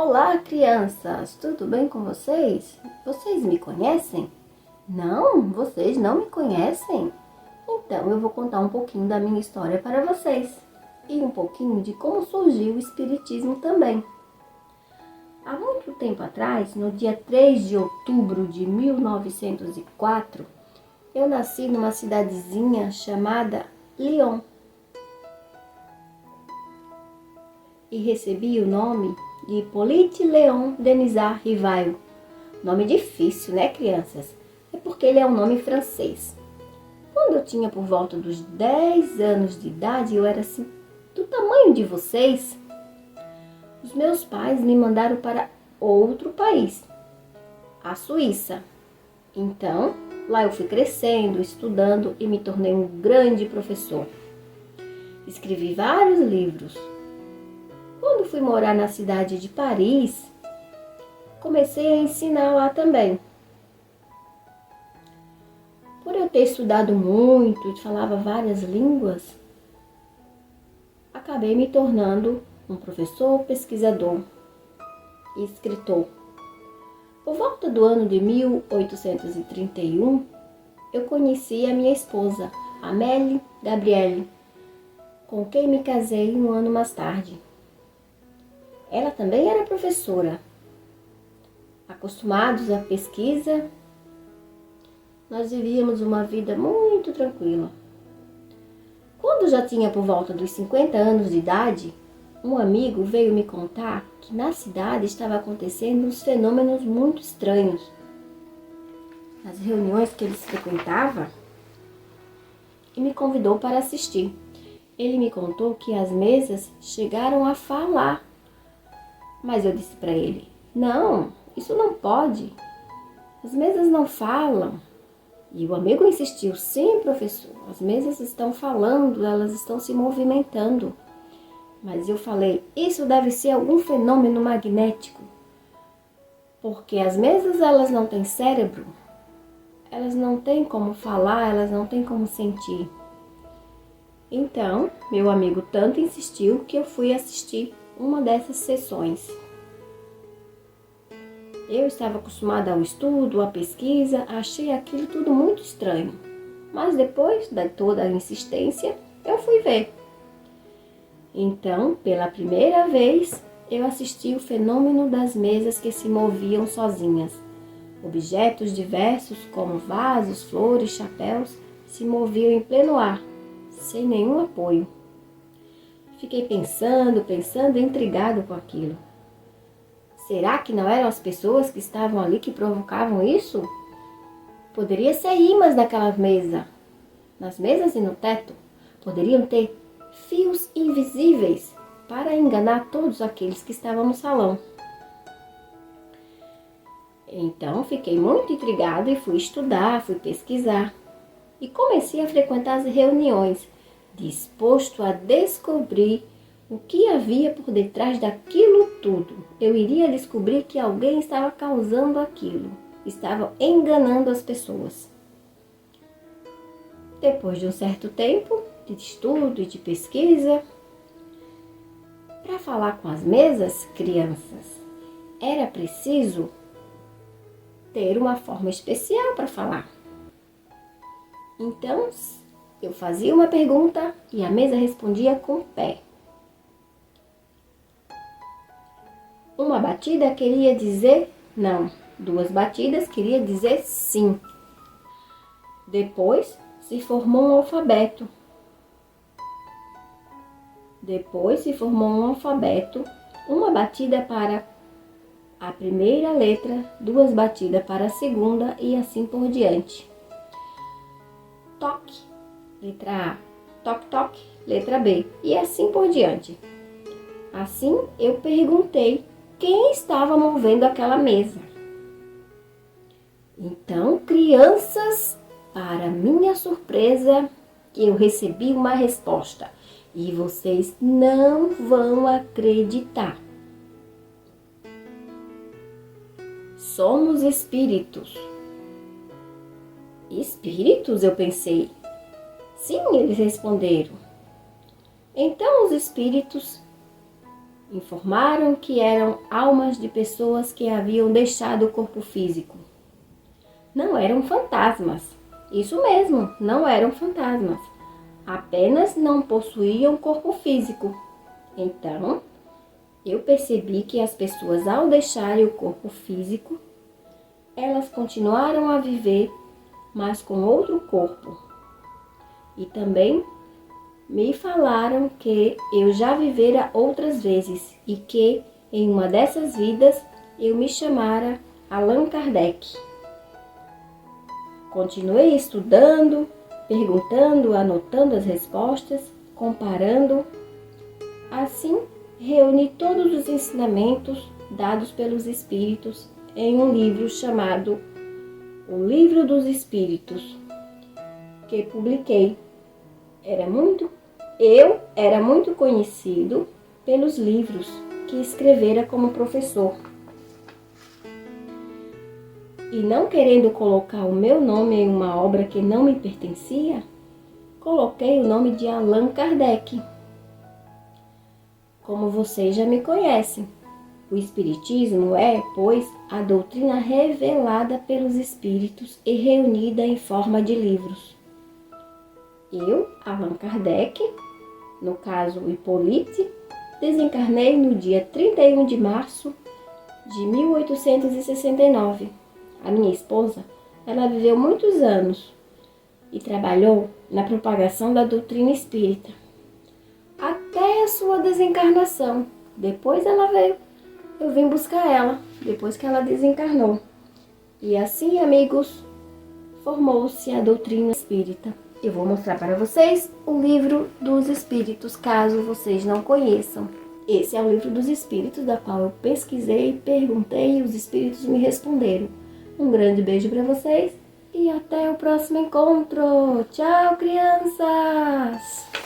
Olá, crianças! Tudo bem com vocês? Vocês me conhecem? Não? Vocês não me conhecem? Então eu vou contar um pouquinho da minha história para vocês e um pouquinho de como surgiu o Espiritismo também. Há muito tempo atrás, no dia 3 de outubro de 1904, eu nasci numa cidadezinha chamada Lyon e recebi o nome de Hippolyte Léon Denisard Rivail. Nome difícil, né, crianças? É porque ele é um nome francês. Quando eu tinha por volta dos 10 anos de idade, eu era assim, do tamanho de vocês, os meus pais me mandaram para outro país, a Suíça. Então, lá eu fui crescendo, estudando e me tornei um grande professor. Escrevi vários livros. Quando fui morar na cidade de Paris, comecei a ensinar lá também. Por eu ter estudado muito e falava várias línguas, acabei me tornando um professor, pesquisador e escritor. Por volta do ano de 1831, eu conheci a minha esposa, Amélie Gabrielle, com quem me casei um ano mais tarde. Ela também era professora. Acostumados à pesquisa, nós vivíamos uma vida muito tranquila. Quando já tinha por volta dos 50 anos de idade, um amigo veio me contar que na cidade estava acontecendo uns fenômenos muito estranhos. Nas reuniões que eles frequentavam, e me convidou para assistir. Ele me contou que as mesas chegaram a falar. Mas eu disse para ele, não, isso não pode. As mesas não falam. E o amigo insistiu, sim, professor, as mesas estão falando, elas estão se movimentando. Mas eu falei, isso deve ser algum fenômeno magnético. Porque as mesas, elas não têm cérebro. Elas não têm como falar, elas não têm como sentir. Então, meu amigo tanto insistiu que eu fui assistir uma dessas sessões. Eu estava acostumada ao estudo, à pesquisa, achei aquilo tudo muito estranho. Mas depois de toda a insistência, eu fui ver. Então, pela primeira vez, eu assisti o fenômeno das mesas que se moviam sozinhas. Objetos diversos, como vasos, flores, chapéus, se moviam em pleno ar, sem nenhum apoio. Fiquei pensando, intrigado com aquilo. Será que não eram as pessoas que estavam ali que provocavam isso? Poderia ser imãs naquela mesa. Nas mesas e no teto, poderiam ter fios invisíveis para enganar todos aqueles que estavam no salão. Então, fiquei muito intrigado e fui estudar, fui pesquisar. E comecei a frequentar as reuniões, disposto a descobrir o que havia por detrás daquilo tudo. Eu iria descobrir que alguém estava causando aquilo, estava enganando as pessoas. Depois de um certo tempo de estudo e de pesquisa, para falar com as mesas, crianças, era preciso ter uma forma especial para falar. Então, eu fazia uma pergunta e a mesa respondia com o pé. Uma batida queria dizer não, 2 batidas queria dizer sim. Depois se formou um alfabeto. Uma batida para a primeira letra, 2 batidas para a segunda e assim por diante. Toque, letra A, toque, toque, letra B e assim por diante. Assim eu perguntei quem estava movendo aquela mesa. Então, crianças, para minha surpresa, eu recebi uma resposta e vocês não vão acreditar. Somos espíritos. Espíritos? Eu pensei. Sim, eles responderam. Então os espíritos Informaram que eram almas de pessoas que haviam deixado o corpo físico. Não eram fantasmas. Isso mesmo, não eram fantasmas. Apenas não possuíam corpo físico. Então, eu percebi que as pessoas, ao deixarem o corpo físico, elas continuaram a viver, mas com outro corpo. E também me falaram que eu já vivera outras vezes e que em uma dessas vidas eu me chamara Allan Kardec. Continuei estudando, perguntando, anotando as respostas, comparando. Assim, reuni todos os ensinamentos dados pelos Espíritos em um livro chamado O Livro dos Espíritos, que publiquei. Eu era muito conhecido pelos livros que escrevera como professor. E não querendo colocar o meu nome em uma obra que não me pertencia, coloquei o nome de Allan Kardec. Como vocês já me conhecem, o Espiritismo é, pois, a doutrina revelada pelos Espíritos e reunida em forma de livros. Eu, Allan Kardec, no caso Hippolyte, desencarnei no dia 31 de março de 1869. A minha esposa, ela viveu muitos anos e trabalhou na propagação da doutrina espírita, até a sua desencarnação. Depois ela veio, eu vim buscar ela, depois que ela desencarnou. E assim, amigos, formou-se a doutrina espírita. Eu vou mostrar para vocês o Livro dos Espíritos, caso vocês não conheçam. Esse é o Livro dos Espíritos, da qual eu pesquisei, perguntei e os Espíritos me responderam. Um grande beijo para vocês e até o próximo encontro. Tchau, crianças!